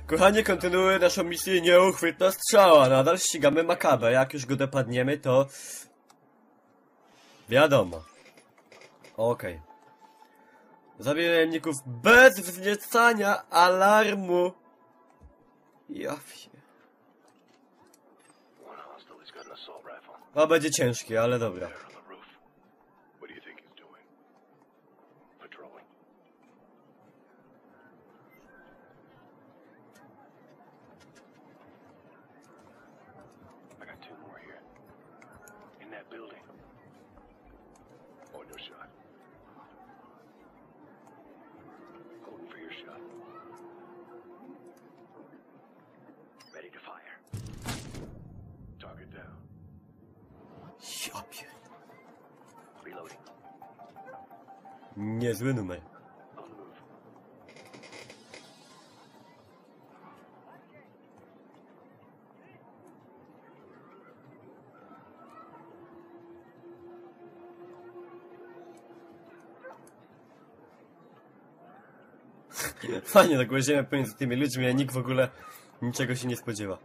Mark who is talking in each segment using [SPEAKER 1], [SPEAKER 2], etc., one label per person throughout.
[SPEAKER 1] Kochanie, kontynuuję naszą misję Nieuchwytna strzała. Nadal ścigamy Makabę. Jak już go dopadniemy, to... wiadomo. Okej. Zabiję najemników bez wzniecania alarmu. Ja wiem. A będzie ciężkie, ale dobra. Jopie. Niezły numer. Fajnie, tak łaziemy pomiędzy tymi ludźmi, a nikt w ogóle niczego się nie spodziewa.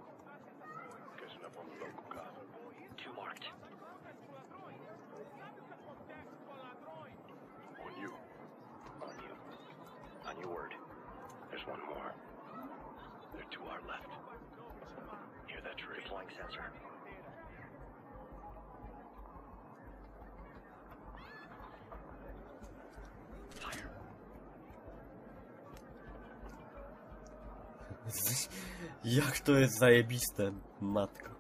[SPEAKER 1] Jak to jest zajebiste, matko.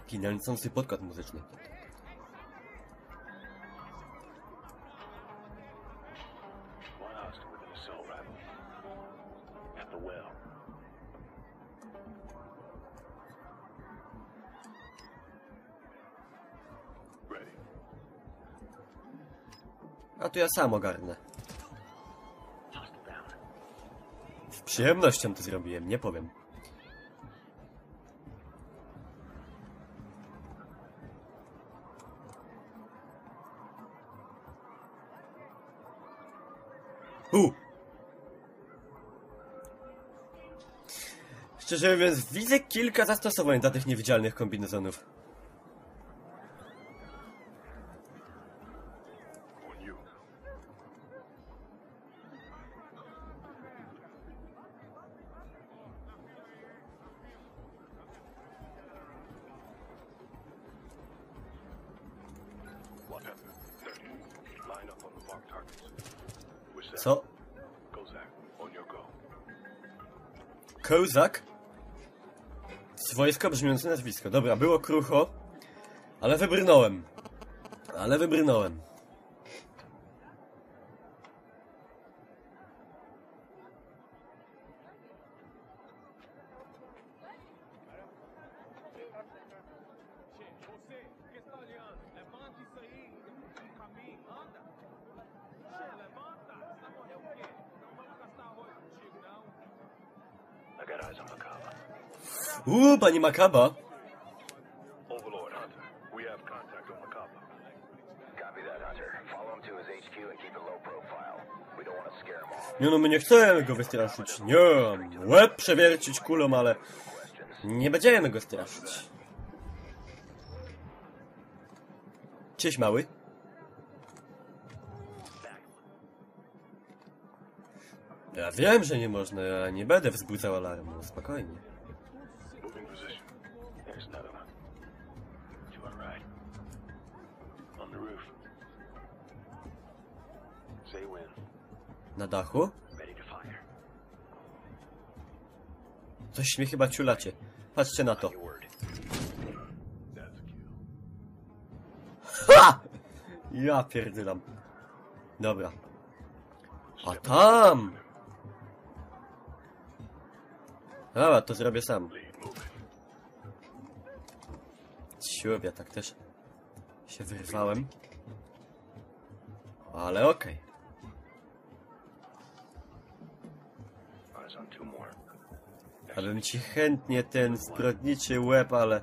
[SPEAKER 1] Kinęcący podkład muzyczny. A to ja sam ogarnę. Z przyjemnością to zrobiłem, nie powiem. Szczerze mówiąc, widzę kilka zastosowań dla tych niewidzialnych kombinezonów. Co? Kozak? Swojsko brzmiące nazwisko. Dobra, było krucho, ale wybrnąłem. Pani Makaba. Nie no, my nie chcemy go wystraszyć. Nie, łeb przewiercić kulą, ale nie będziemy go straszyć. Cześć, mały. Ja wiem, że nie można, ja nie będę wzbudzał alarmu, spokojnie. Na dachu? Coś mnie chyba ciulacie. Patrzcie na to. Ha! Ja pierdylam. Dobra. A tam! Dobra, to zrobię sam. Siłowia, tak też się wyrwałem. Ale okej. Abym ci chętnie ten zbrodniczy łeb, ale...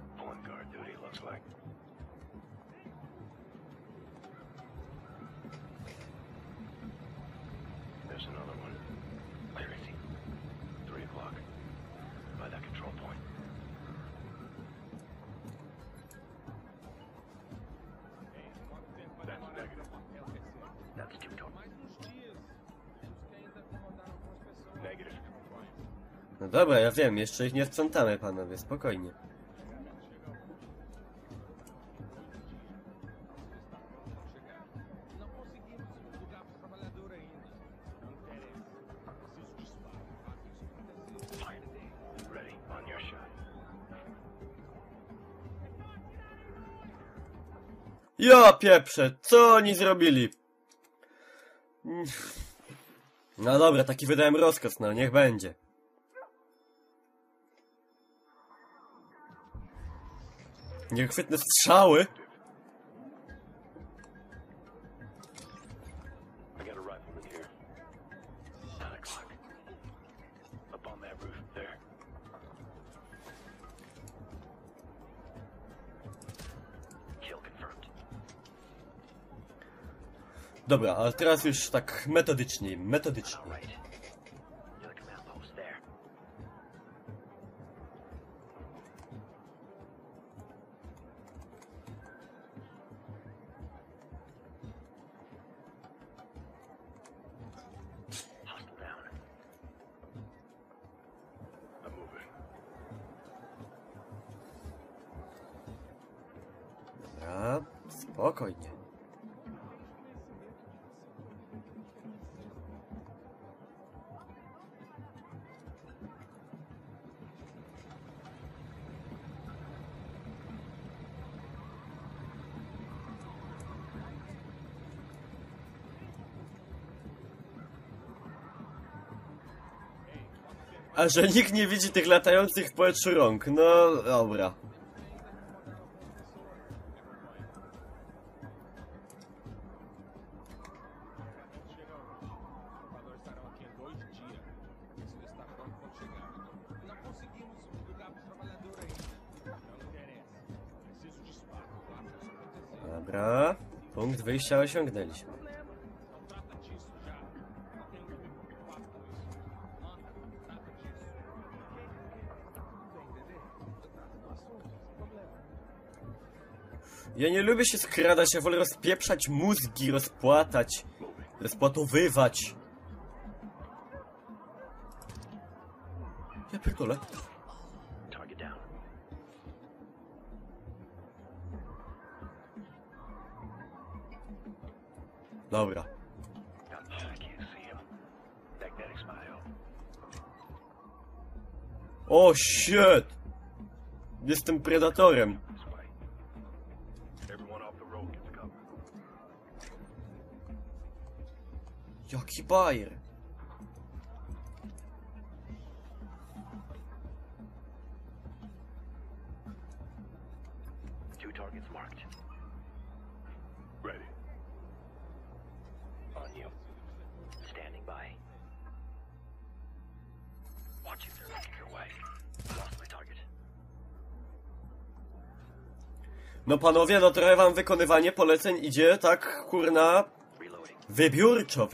[SPEAKER 1] No dobra, ja wiem, jeszcze ich nie sprzątamy, panowie, spokojnie. Ja pieprzę, co oni zrobili? No dobra, taki wydałem rozkaz, no niech będzie. Niechwytne strzały. Dobra, ale teraz już tak metodycznie. Dobra, spokojnie. A że nikt nie widzi tych latających w powietrzu rąk, no dobra. Dobra, punkt wyjścia osiągnęliśmy. Ja nie lubię się skradać, ja wolę rozpieprzać mózgi, rozpłatowywać. Ja pierdolę. Dobra. O shit! Jestem predatorem. Jaki bajer. No panowie, no trochę wam wykonywanie poleceń idzie tak, kurna, wybiórczo.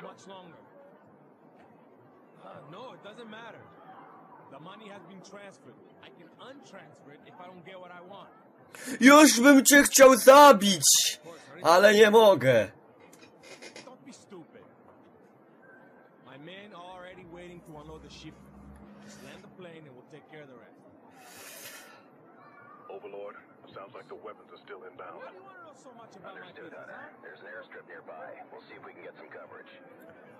[SPEAKER 2] Much longer. No, it doesn't matter. The money has been transferred. I can untransfer it if I don't get what I want.
[SPEAKER 1] Już bym cię chciał zabić, ale nie mogę.
[SPEAKER 2] Don't be stupid. My men are already waiting to unload the shipment. Just land the plane and we'll take care of the rest.
[SPEAKER 3] Overlord, sounds like the weapons are still inbound.
[SPEAKER 2] What do you want to know so much about my business, huh?
[SPEAKER 3] There's an airstrip nearby. We'll see if we can get some coverage.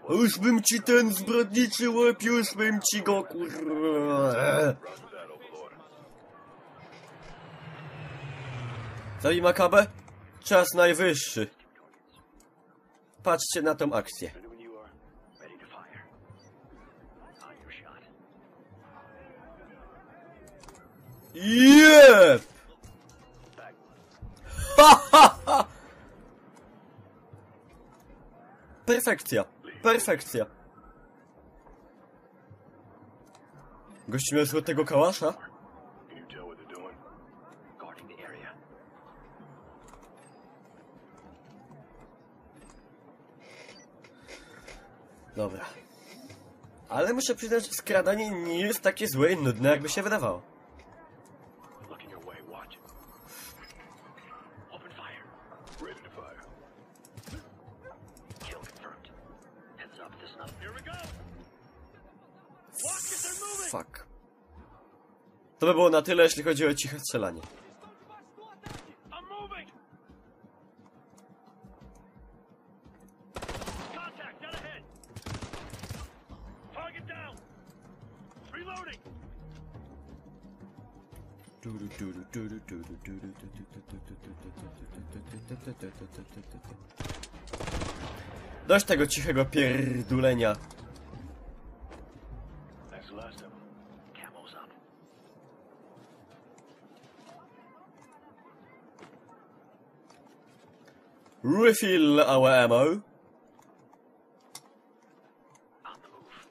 [SPEAKER 1] Już bym ci ten zbrodniczy łeb, już bym ci go kurwa. Gotowi, Makabe? Czas najwyższy. Patrzcie na tą akcję. Jep! Ha, ha, ha! Perfekcja. Perfekcja. Gościu miał złotego kałasza?
[SPEAKER 3] Can you tell what they're doing? Guarding the area.
[SPEAKER 1] Dobra. Ale muszę przyznać, że skradanie nie jest takie złe i nudne, jakby się wydawało.
[SPEAKER 3] Looking your way, watch. Open fire. Ready to fire. Kill confirmed. Heads up, this enough. Here we go! Watch it, they're moving!
[SPEAKER 1] Fuck. To by było na tyle, jeśli chodzi o ciche strzelanie.
[SPEAKER 3] I'm moving! Contact, dead ahead! Target down! Reloading!
[SPEAKER 1] Dość tego cichego pierdulenia.
[SPEAKER 3] That's the last of them. Camo's up.
[SPEAKER 1] Refill our ammo.
[SPEAKER 3] On the move.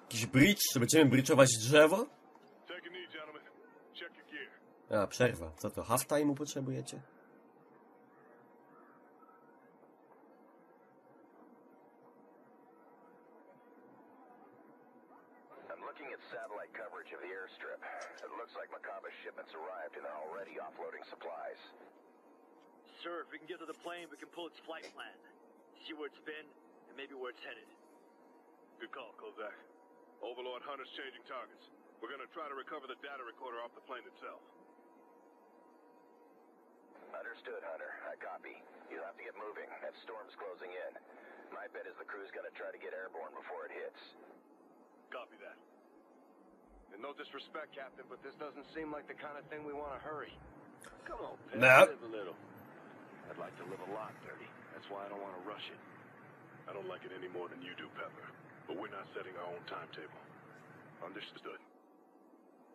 [SPEAKER 1] Jakiś bridge? Czy będziemy bridge'ować drzewo?
[SPEAKER 3] Take a knee, gentlemen. Check your gear.
[SPEAKER 1] A, przerwa. Co to, half time'u potrzebujecie?
[SPEAKER 3] I'm looking at satellite coverage of the airstrip. It looks like Makaba's shipments arrived and they're already offloading supplies.
[SPEAKER 4] Sir, if we can get to the plane, we can pull its flight plan. See where it's been, and maybe where it's headed.
[SPEAKER 3] Good call, Kozak. Overlord Hunter's changing targets. We're gonna try to recover the data recorder off the plane itself. Understood, Hunter. I copy. You'll have to get moving. That storm's closing in. My bet is the crew's gonna try to get airborne before it hits. Copy that. And no disrespect, Captain, but this doesn't seem like the kind of thing we want to hurry. Come on, Pep.
[SPEAKER 1] No.
[SPEAKER 3] Live a little. I'd like to live a lot, Dirty. That's why I don't want to rush it. I don't like it any more than you do, Pepper. But we're not setting our own timetable. Understood.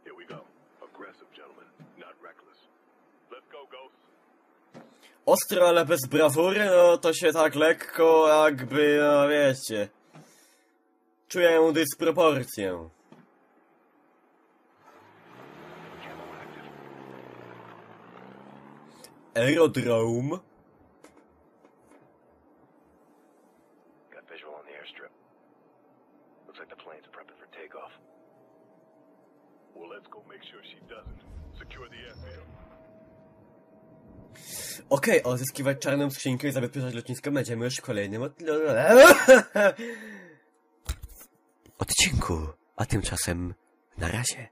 [SPEAKER 3] Here we go. Aggressive, gentlemen. Not reckless. Let's go, Ghost.
[SPEAKER 1] Ostro, ale bez brawury, no to się tak lekko jakby, no wiecie. Czuję dysproporcję.
[SPEAKER 3] Camo active.
[SPEAKER 1] Aerodrome.
[SPEAKER 3] Got visual on the airstrip. Looks like the plane's prepping for takeoff. Well, let's go make sure she doesn't. Secure the airfield.
[SPEAKER 1] Okej, odzyskiwać czarną skrzynkę i zabezpieczać lotnisko będziemy już w kolejnym odcinku. A tymczasem na razie.